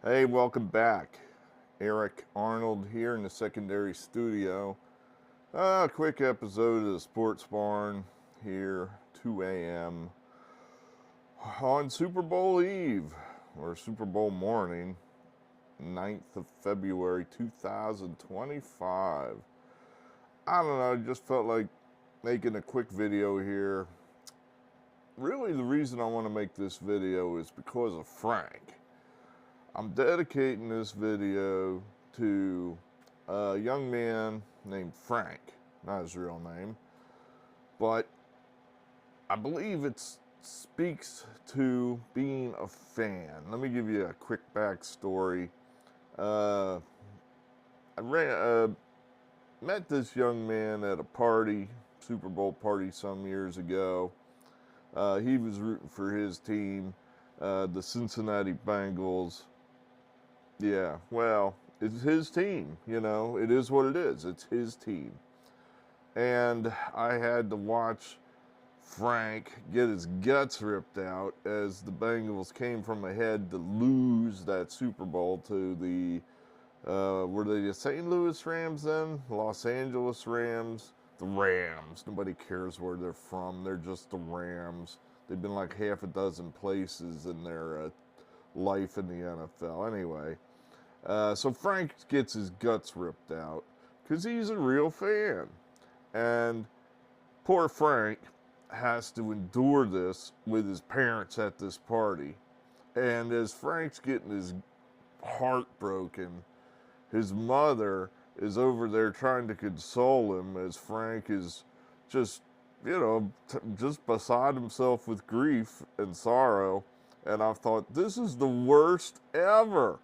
Hey, welcome back. Eric Arnold here in the secondary studio. Quick episode of the Sports Barn here, 2 a.m. on Super Bowl Eve, or Super Bowl morning, 9th of February 2025. I don't know, I just felt like making a quick video here. Really, the reason I want to make this video is because of Frank. I'm dedicating this video to a young man named Frank, not his real name, but I believe it speaks to being a fan. Let me give you a quick backstory. Uh, met this young man at a party, Super Bowl party some years ago. He was rooting for his team, the Cincinnati Bengals. Yeah, well, it's his team, it is what it is. It's his team. And I had to watch Frank get his guts ripped out as the Bengals came from ahead to lose that Super Bowl to the, were they the St. Louis Rams then? Los Angeles Rams? The Rams. Nobody cares where they're from. They're just the Rams. They've been like half a dozen places in their life in the NFL. Anyway, so Frank gets his guts ripped out because he's a real fan. And poor Frank has to endure this with his parents at this party. And as Frank's getting his heart broken, his mother is over there trying to console him as Frank is just, just beside himself with grief and sorrow. And I thought, this is the worst ever.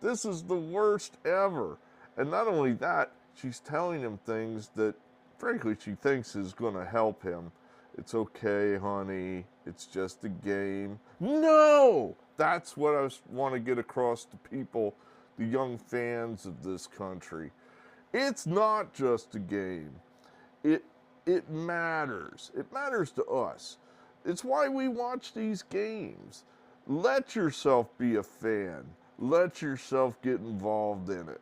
This is the worst ever. And not only that, she's telling him things that, frankly, she thinks is going to help him. It's okay, honey. It's just a game. No! That's what I want to get across to people, the young fans of this country. It's not just a game. It matters. It matters to us. It's why we watch these games. Let yourself be a fan. Let yourself get involved in it.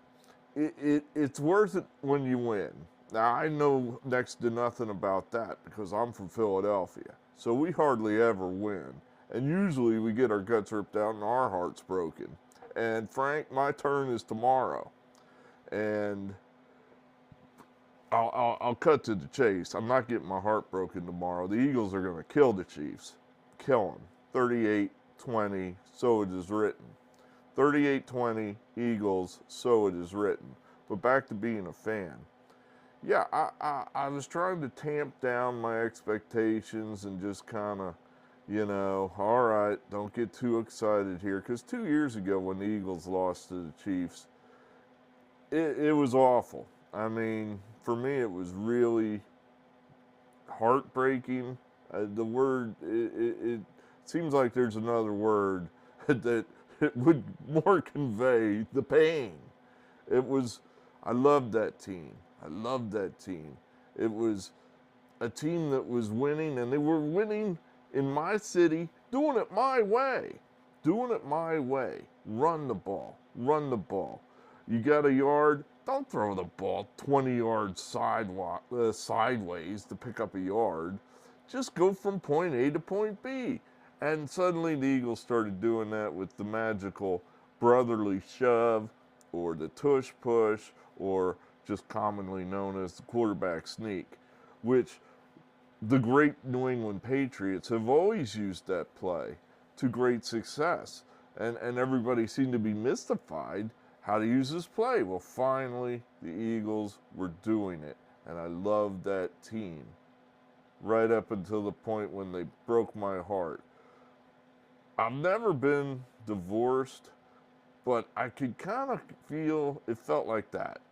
It's worth it when you win. Now, I know next to nothing about that because I'm from Philadelphia. So we hardly ever win. And usually we get our guts ripped out and our hearts broken. And Frank, my turn is tomorrow. And I'll cut to the chase. I'm not getting my heart broken tomorrow. The Eagles are going to kill the Chiefs. Kill them. 38-20, so it is written. 38-20, Eagles, so it is written. But back to being a fan. Yeah, I was trying to tamp down my expectations and just kind of, all right, don't get too excited here. Because 2 years ago when the Eagles lost to the Chiefs, it was awful. I mean, for me, it was really heartbreaking. The word, it seems like there's another word that it would more convey the pain. It was, I loved that team. I loved that team. It was a team that was winning, and they were winning in my city, doing it my way. Doing it my way. Run the ball. Run the ball. You got a yard, don't throw the ball 20 yards sideways to pick up a yard. Just go from point A to point B. And suddenly the Eagles started doing that with the magical brotherly shove or the tush push or just commonly known as the quarterback sneak, which the great New England Patriots have always used that play to great success. And everybody seemed to be mystified how to use this play. Well, finally, the Eagles were doing it, and I loved that team right up until the point when they broke my heart. I've never been divorced, but I could kind of feel it felt like that,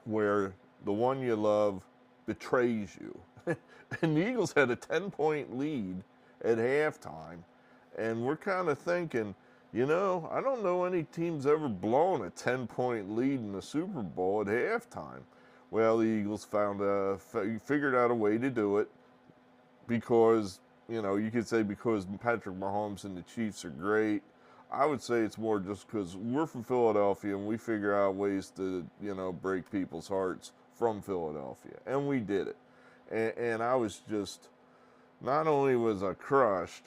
where the one you love betrays you. And the Eagles had a 10-point lead at halftime, and we're kind of thinking, I don't know any team's ever blown a 10-point lead in the Super Bowl at halftime. Well, the Eagles figured out a way to do it because, you could say because Patrick Mahomes and the Chiefs are great. I would say it's more just because we're from Philadelphia and we figure out ways to, break people's hearts from Philadelphia. And we did it. And I was just, not only was I crushed,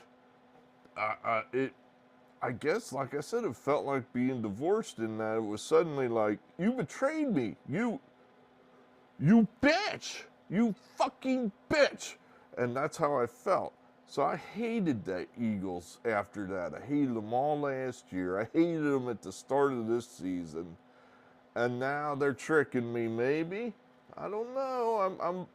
I guess, like I said, it felt like being divorced in that it was suddenly like, you betrayed me. You bitch. You fucking bitch. And that's how I felt. So I hated the Eagles after that. I hated them all last year. I hated them at the start of this season. And now they're tricking me, maybe. I don't know. I'm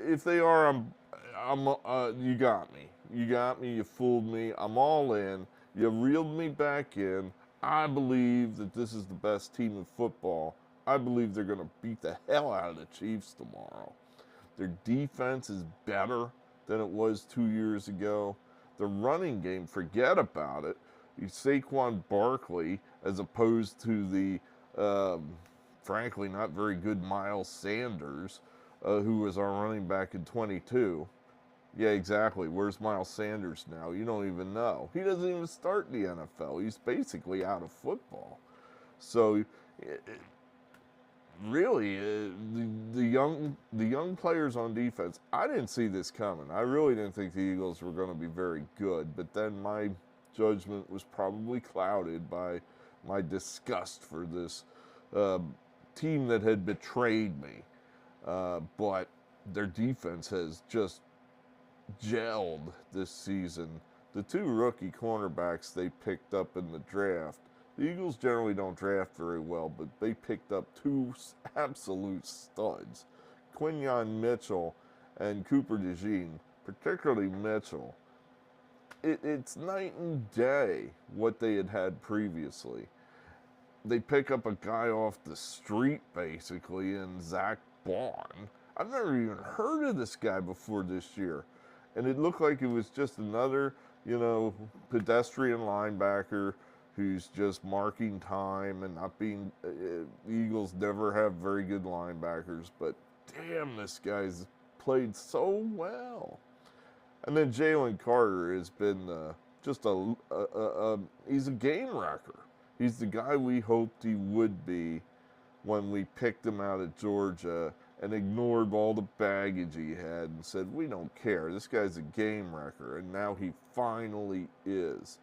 if they are, you got me. You got me. You fooled me. I'm all in. You reeled me back in. I believe that this is the best team in football. I believe they're going to beat the hell out of the Chiefs tomorrow. Their defense is better than it was 2 years ago. The running game, forget about it. Saquon Barkley, as opposed to the, frankly, not very good Miles Sanders, who was our running back in 22. Yeah, exactly. Where's Miles Sanders now? You don't even know. He doesn't even start in the NFL. He's basically out of football. So, really, the young players on defense, I didn't see this coming. I really didn't think the Eagles were going to be very good. But then my judgment was probably clouded by my disgust for this team that had betrayed me. But their defense has just gelled this season. The two rookie cornerbacks they picked up in the draft, the Eagles generally don't draft very well, but they picked up two absolute studs, Quinyon Mitchell and Cooper DeJean, particularly Mitchell. It's night and day what they had previously. They pick up a guy off the street, basically, in Zach Bond. I've never even heard of this guy before this year. And it looked like it was just another, pedestrian linebacker who's just marking time and not being. The Eagles never have very good linebackers, but damn, this guy's played so well. And then Jalen Carter has been just he's a game wrecker. He's the guy we hoped he would be when we picked him out of Georgia and ignored all the baggage he had and said, we don't care. This guy's a game wrecker. And now he finally is.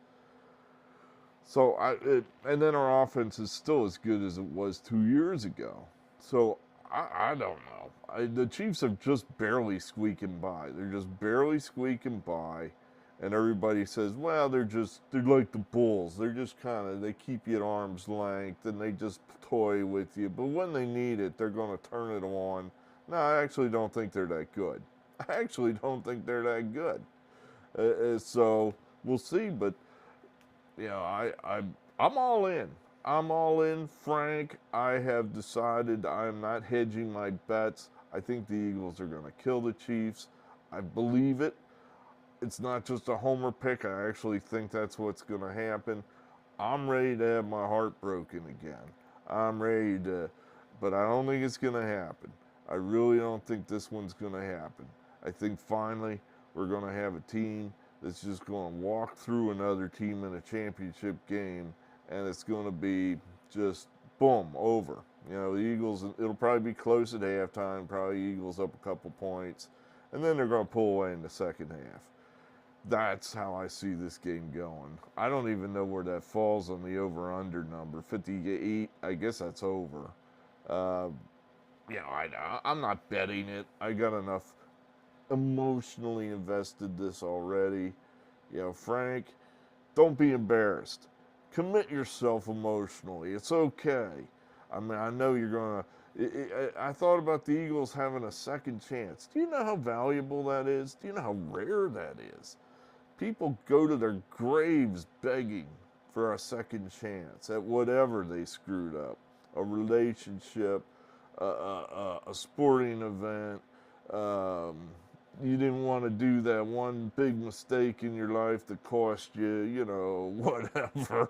So, and then our offense is still as good as it was 2 years ago. So, I don't know. The Chiefs are just barely squeaking by. They're just barely squeaking by. And everybody says, well, they're like the Bulls. They're just they keep you at arm's length and they just toy with you. But when they need it, they're going to turn it on. No, I actually don't think they're that good. So we'll see. But, I'm all in. I'm all in, Frank. I have decided I'm not hedging my bets. I think the Eagles are going to kill the Chiefs. I believe it. It's not just a homer pick. I actually think that's what's going to happen. I'm ready to have my heart broken again. I'm ready to, but I don't think it's going to happen. I really don't think this one's going to happen. I think finally we're going to have a team that's just going to walk through another team in a championship game, and it's going to be just boom, over. The Eagles, it'll probably be close at halftime, probably Eagles up a couple points, and then they're going to pull away in the second half. That's how I see this game going. I don't even know where that falls on the over-under number. 58, I guess that's over. I'm not betting it. I got enough emotionally invested this already. Frank, don't be embarrassed. Commit yourself emotionally. It's okay. I mean, I know you're going to. I thought about the Eagles having a second chance. Do you know how valuable that is? Do you know how rare that is? People go to their graves begging for a second chance at whatever they screwed up. A relationship, a sporting event. You didn't want to do that one big mistake in your life that cost you, whatever.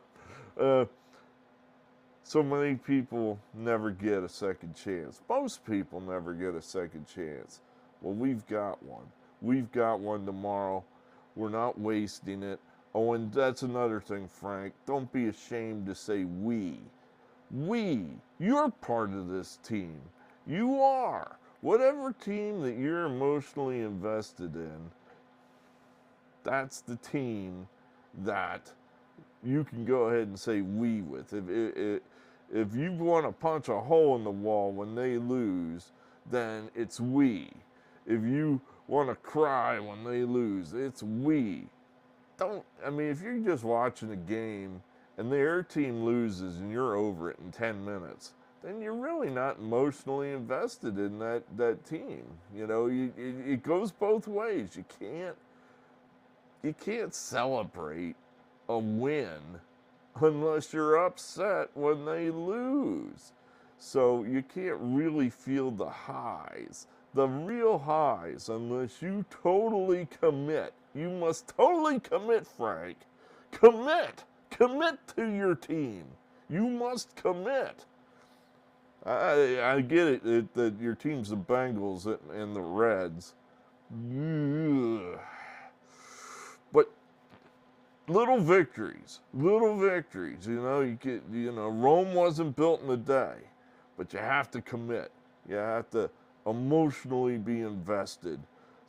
So many people never get a second chance. Most people never get a second chance. Well, we've got one. We've got one tomorrow. We're not wasting it. Oh, and that's another thing, Frank. Don't be ashamed to say we. We. You're part of this team. You are. Whatever team that you're emotionally invested in, that's the team that you can go ahead and say we with. If you want to punch a hole in the wall when they lose, then it's we. If you want to cry when they lose, it's we. If you're just watching a game and their team loses and you're over it in 10 minutes, then you're really not emotionally invested in that team. It goes both ways. You can't celebrate a win unless you're upset when they lose. So you can't really feel the highs, the real highs, unless you totally commit. You must totally commit, Frank. Commit. Commit to your team. You must commit. I get it that your team's the Bengals and the Reds. Ugh. But little victories. Rome wasn't built in a day, but you have to commit. You have to emotionally be invested.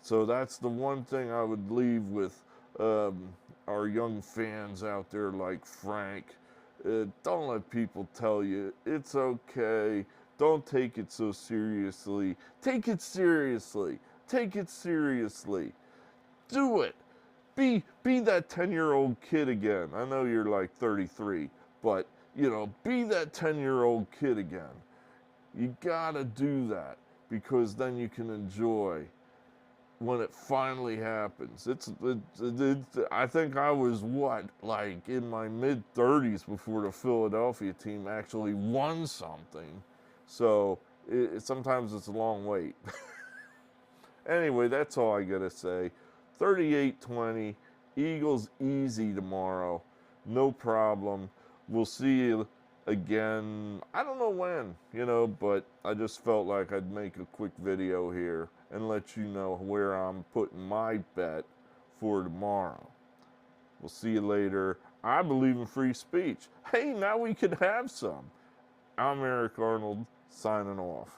So that's the one thing I would leave with our young fans out there like Frank. Don't let people tell you it's okay. Don't take it so seriously. Take it seriously. Take it seriously. Do it. Be that 10-year-old kid again. I know you're like 33, but be that 10-year-old kid again. You gotta do that because then you can enjoy when it finally happens. I think I was in my mid-30s before the Philadelphia team actually won something. So sometimes it's a long wait. Anyway, that's all I gotta say. 38-20, Eagles easy tomorrow, no problem. We'll see you again. I don't know when, but I just felt like I'd make a quick video here and let you know where I'm putting my bet for tomorrow. We'll see you later. I believe in free speech. Hey, now we can have some. I'm Eric Arnold, signing off.